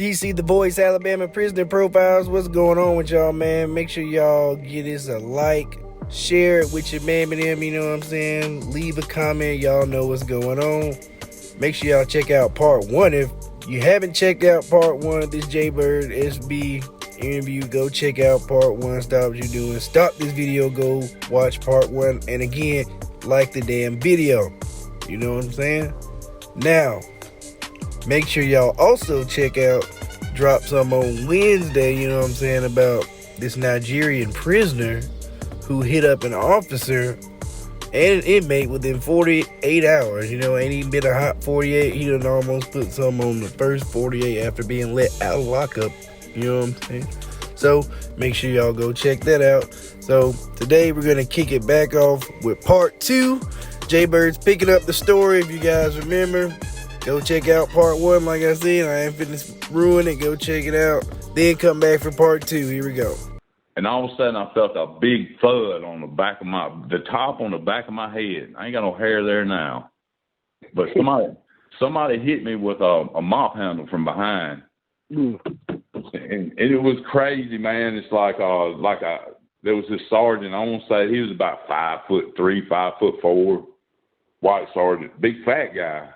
DC The Voice, Alabama Prisoner Profiles. What's going on with y'all, man? Make sure y'all give this a like, share it with your man and them, you know what I'm saying? Leave a comment, y'all know what's going on. Make sure y'all check out part 1. If you haven't checked out part 1 of this JayBirdSB interview, go check out part 1. Stop what you're doing. Stop this video, go watch part 1. And again, like the damn video. You know what I'm saying? Now, make sure y'all also check out, drop some on Wednesday, you know what I'm saying, about this Nigerian prisoner who hit up an officer and an inmate within 48 hours. You know, ain't even been a hot 48. He done almost put some on the first 48 after being let out of lockup. You know what I'm saying? So, make sure y'all go check that out. So, today we're going to kick it back off with part 2. JayBird's picking up the story, if you guys remember. Go check out part 1, like I said. I ain't finna ruin it. Go check it out. Then come back for part 2. Here we go. And all of a sudden, I felt a big thud on the back of the top on the back of my head. I ain't got no hair there now. But somebody hit me with a mop handle from behind. And it was crazy, man. It's like there was this sergeant. I want to say he was about 5'3", 5'4", white sergeant, big fat guy.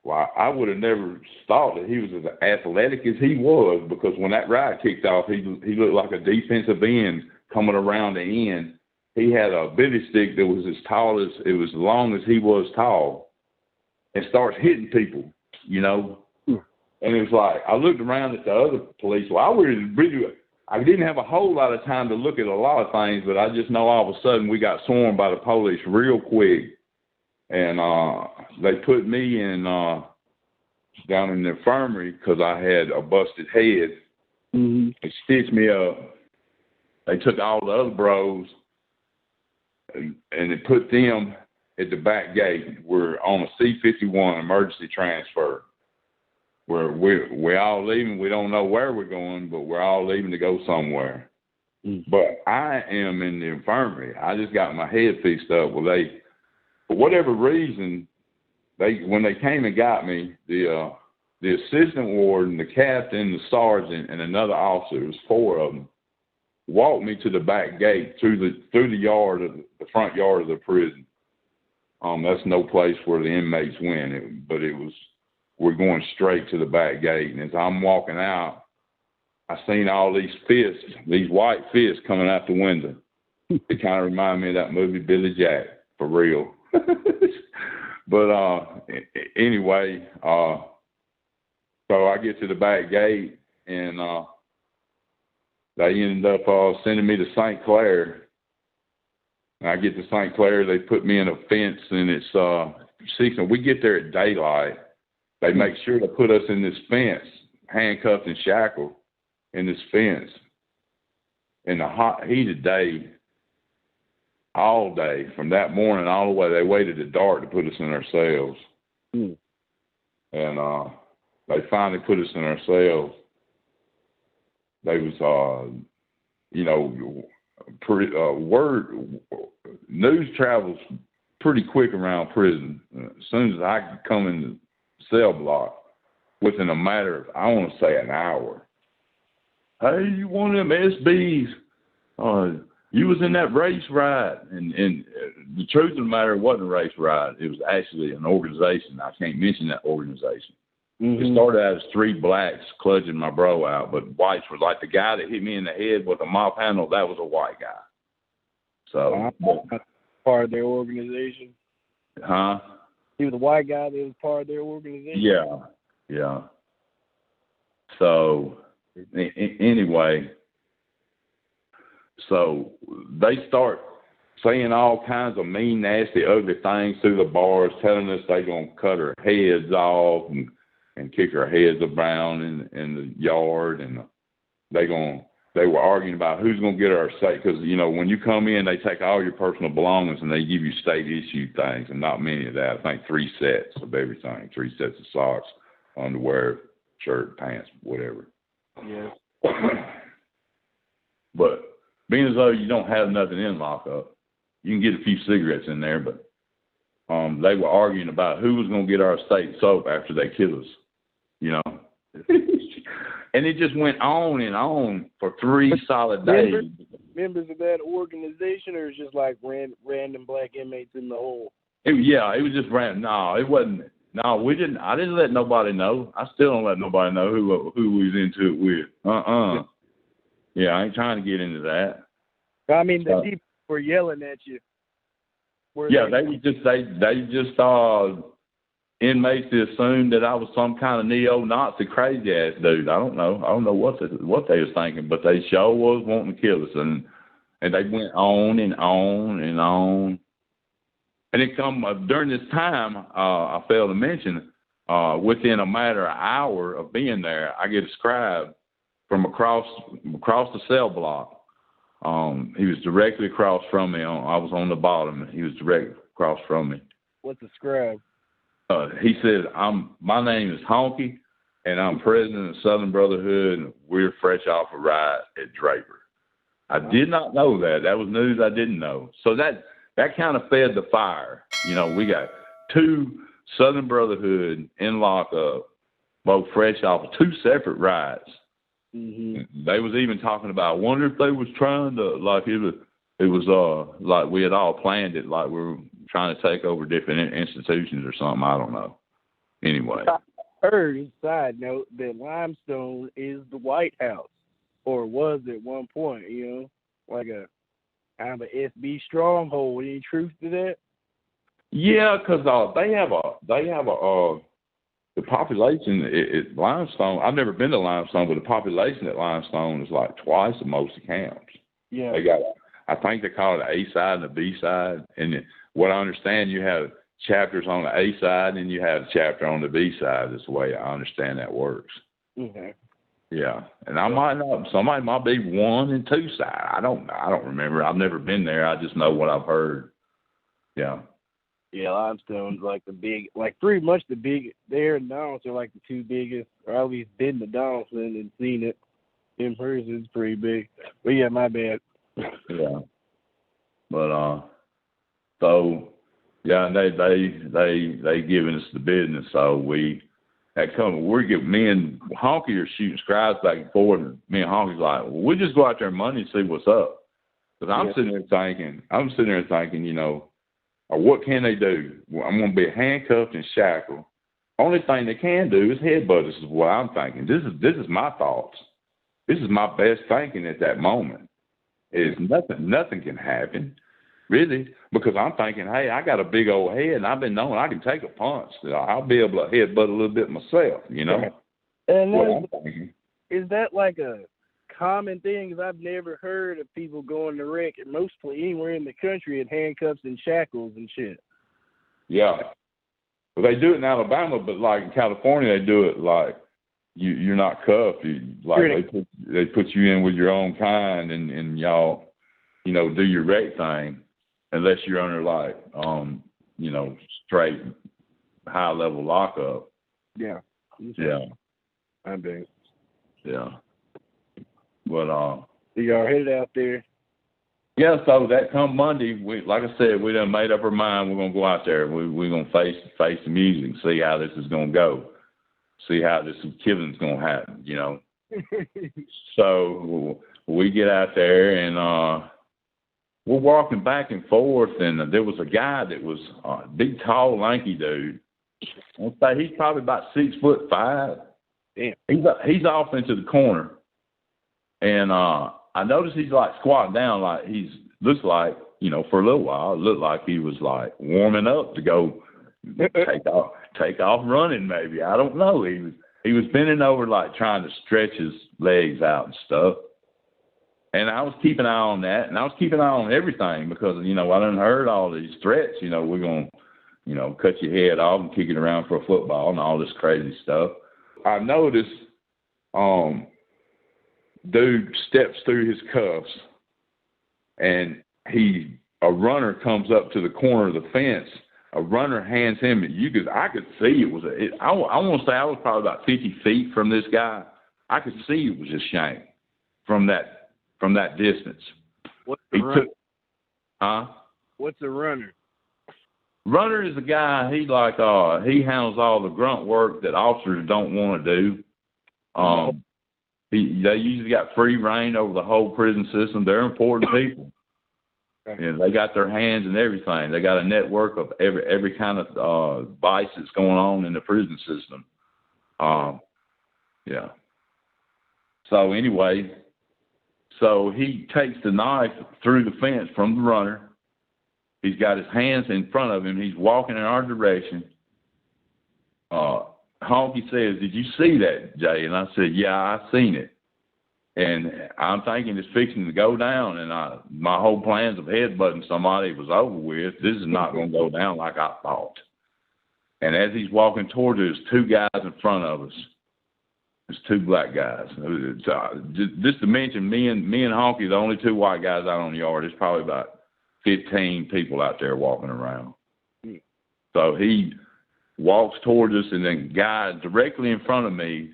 Well, I would have never thought that he was as athletic as he was, because when that ride kicked off, he looked like a defensive end coming around the end. He had a bivvy stick that was as long as he was tall, and starts hitting people, you know. And it was like, I looked around at the other police. Well, I didn't have a whole lot of time to look at a lot of things, but I just know all of a sudden we got swarmed by the police real quick. And they put me in down in the infirmary because I had a busted head. They stitched me up. They took all the other bros and they put them at the back gate. We're on a C-51 emergency transfer. We're all leaving. We don't know where we're going, but we're all leaving to go somewhere. But I am in the infirmary. I just got my head fixed up. Well, for whatever reason, when they came and got me, the assistant warden, the captain, the sergeant, and another officer, it was 4 of them, walked me to the back gate through the yard of the front yard of the prison. That's no place where the inmates went, but we're going straight to the back gate. And as I'm walking out, I seen all these fists, these white fists coming out the window. It kind of reminded me of that movie Billy Jack, for real. But anyway, so I get to the back gate, and they ended up sending me to St. Clair. And I get to St. Clair, they put me in a fence, and it's we get there at daylight. They make sure to put us in this fence, handcuffed and shackled in this fence. In the hot heat of day, all day, from that morning all the way, they waited at dark to put us in our cells. And they finally put us in our cells. They was, news travels pretty quick around prison. As soon as I could come in the cell block, within a matter of, I want to say, an hour. Hey, you one of them SBs? You was in that race ride. And the truth of the matter, it wasn't a race ride. It was actually an organization. I can't mention that organization. It started out as 3 blacks clutching my bro out, but whites were like the guy that hit me in the head with a mop handle. That was a white guy. So part of their organization. Huh? He was a white guy that was part of their organization. Yeah. So anyway. So they start saying all kinds of mean, nasty, ugly things through the bars, telling us they're going to cut our heads off and kick our heads around in the yard. And they were arguing about who's going to get our state. Because, you know, when you come in, they take all your personal belongings and they give you state-issued things, and not many of that. I think 3 sets of everything, 3 sets of socks, underwear, shirt, pants, whatever. Yeah. But being as though you don't have nothing in lockup, you can get a few cigarettes in there, but they were arguing about who was going to get our state soap after they kill us, you know. And it just went on and on for 3 solid days. Members of that organization, or it's just like random black inmates in the hole? It was just random. No, it wasn't. No, we didn't. I didn't let nobody know. I still don't let nobody know who we was into it with. Yeah, I ain't trying to get into that. I mean, the people were yelling at you. They just inmates assumed that I was some kind of neo-Nazi crazy ass dude. I don't know what they was thinking, but they sure was wanting to kill us, and they went on and on and on. And it come during this time, I failed to mention, within a matter of an hour of being there, I get a scribe from across the cell block. He was directly across from me. I was on the bottom. He was directly across from me. What's a scribe? He said, my name is Honky, and I'm president of Southern Brotherhood, and we're fresh off a riot at Draper. I did not know that. That was news I didn't know. So that kind of fed the fire. You know, we got 2 Southern Brotherhood in lockup, both fresh off of 2 separate riots. Mm-hmm. They was even talking about, I wonder if they was trying to, like it was like we had all planned it, like we were trying to take over different institutions or something. I don't know. Anyway. I heard, side note, that Limestone is the White House, or was at one point, like a kind of an SB stronghold. Any truth to that? Yeah, because they have the population at Limestone. I've never been to Limestone, but the population at Limestone is like twice the most of camps. Yeah. They got, I think they call it the A side and the B side. And what I understand, you have chapters on the A side and you have a chapter on the B side. That's the way I understand that works. Okay. Yeah, and somebody might be 1 and 2 side. I don't know. I don't remember. I've never been there. I just know what I've heard. Yeah. Yeah, Limestone's like pretty much the big. There and Donaldson are like the 2 biggest, or at least been to Donaldson and seen it in person. It's pretty big. But yeah, my bad. Yeah. But so yeah, and they giving us the business, so me and Honky are shooting scribes back and forth, and me and Honky's like, well, we'll just go out there Monday and see what's up. Because I'm sitting there thinking, or what can they do? Well, I'm going to be handcuffed and shackled. Only thing they can do is headbutt us, is what I'm thinking. This is my thoughts. This is my best thinking at that moment. Is nothing can happen, really, because I'm thinking, hey, I got a big old head, and I've been known I can take a punch. I'll be able to headbutt a little bit myself, And is that like a common thing? Because I've never heard of people going to wreck, mostly anywhere in the country, in handcuffs and shackles and shit. Yeah. Well, they do it in Alabama, but like in California, they do it like you're not cuffed. They put you in with your own kind, and y'all, do your wreck thing, unless you're under like straight high level lockup. Yeah. Yeah. I'm big. Yeah. But y'all headed out there. Yeah, so that come Monday, like I said, we done made up our mind. We're gonna go out there. We're gonna face the music, see how this is gonna go, see how this killing's gonna happen. So we get out there and we're walking back and forth, and there was a guy that was a big, tall, lanky dude. I'll say he's probably about 6'5". Damn. He's off into the corner, and I noticed he's like squatting down, like looks like, for a little while, it looked like he was like warming up to go take off running maybe. I don't know. He was bending over like trying to stretch his legs out and stuff. And I was keeping an eye on that, and I was keeping an eye on everything because, I done heard all these threats, we're going to, cut your head off and kick it around for a football and all this crazy stuff. I noticed dude steps through his cuffs, and a runner comes up to the corner of the fence. A runner hands him, I could see it was I want to say I was probably about 50 feet from this guy. I could see it was a shank from that distance. What's the runner? What's a runner? Runner is a guy, he handles all the grunt work that officers don't want to do. They usually got free reign over the whole prison system. They're important people. And they got their hands in everything. They got a network of every kind of vice that's going on in the prison system. Yeah. So anyway, so he takes the knife through the fence from the runner. He's got his hands in front of him. He's walking in our direction. Honky says, "Did you see that, Jay?" And I said, "Yeah, I seen it." And I'm thinking it's fixing to go down, and my whole plans of headbutting somebody was over with. This is not going to go down like I thought. And as he's walking towards us, there's two guys in front of us. There's two black guys. Just to mention, me and Honky, the only two white guys out on the yard. There's probably about 15 people out there walking around. So he walks towards us, and then guy directly in front of me,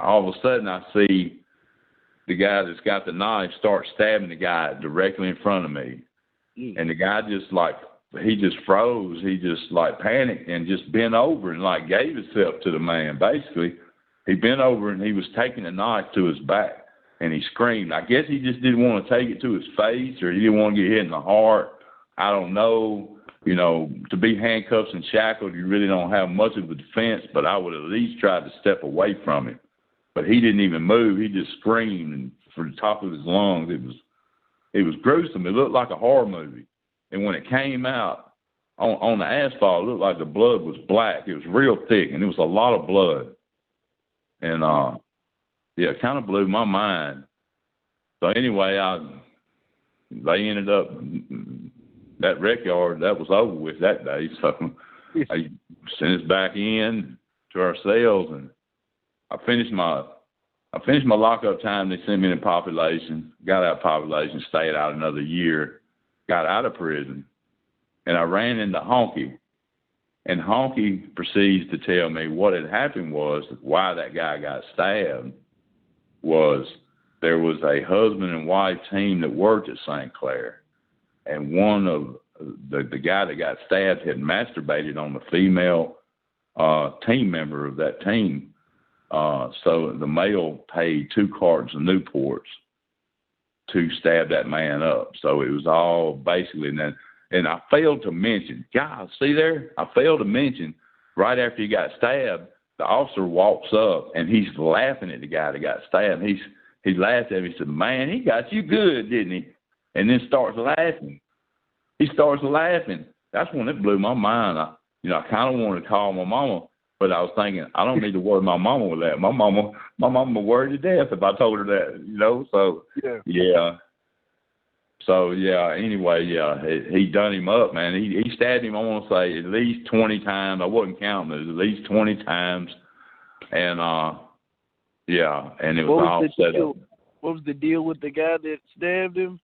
all of a sudden I see the guy that's got the knife start stabbing the guy directly in front of me. And the guy just he just froze. He just panicked and just bent over and gave himself to the man. Basically, he bent over and he was taking the knife to his back, and he screamed. I guess he just didn't want to take it to his face, or he didn't want to get hit in the heart. I don't know. You know, to be handcuffed and shackled, you really don't have much of a defense, but I would at least try to step away from him. But he didn't even move. He just screamed, and from the top of his lungs, it was gruesome. It looked like a horror movie. And when it came out on the asphalt, it looked like the blood was black. It was real thick, and it was a lot of blood. And it kind of blew my mind. So anyway, they ended up that rec yard. That was over with that day. So I sent us back in to our cells, and I finished my lockup time. They sent me in population, got out of population, stayed out another year, got out of prison, and I ran into Honky. And Honky proceeds to tell me what had happened was why that guy got stabbed was there was a husband and wife team that worked at St. Clair, and one of the guy that got stabbed had masturbated on the female team member of that team. So the male paid 2 cartons of Newports to stab that man up. So it was all basically, and I failed to mention, guys, see there? I failed to mention, right after he got stabbed, the officer walks up and he's laughing at the guy that got stabbed. He laughed at me. He said, "Man, he got you good, didn't he?" And then starts laughing. He starts laughing. That's when it blew my mind. I kind of wanted to call my mama, but I was thinking, I don't need to worry my mama with that. My mama worried to death if I told her that, So, yeah. So, yeah, anyway, yeah, he done him up, man. He stabbed him, I want to say, at least 20 times. I wasn't counting it, at least 20 times. And, and it was all set up. What was the deal with the guy that stabbed him?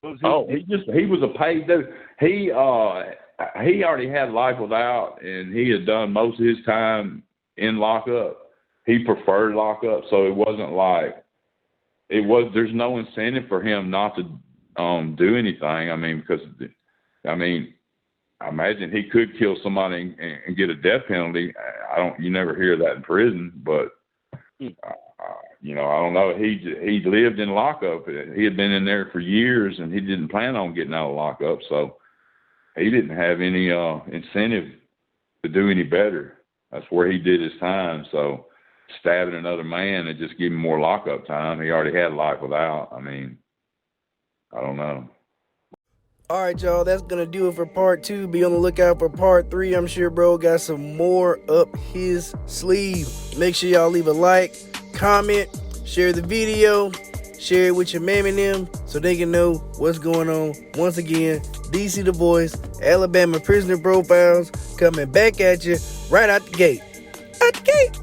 He was a paid dude. He already had life without, and he had done most of his time in lockup. He preferred lockup, so it wasn't there's no incentive for him not to do anything. I mean, because I imagine he could kill somebody and get a death penalty. You never hear that in prison, but I don't know. He lived in lockup. He had been in there for years, and he didn't plan on getting out of lockup, so he didn't have any incentive to do any better. That's where he did his time. So stabbing another man and just giving him more lockup time, he already had life without. I mean, I don't know. All right, y'all, that's going to do it for part 2. Be on the lookout for part 3. I'm sure bro got some more up his sleeve. Make sure y'all leave a like, comment, share the video, share it with your man and them so they can know what's going on. Once again, DC the Voice, Alabama Prisoner Profiles, coming back at you right out the gate. Out the gate.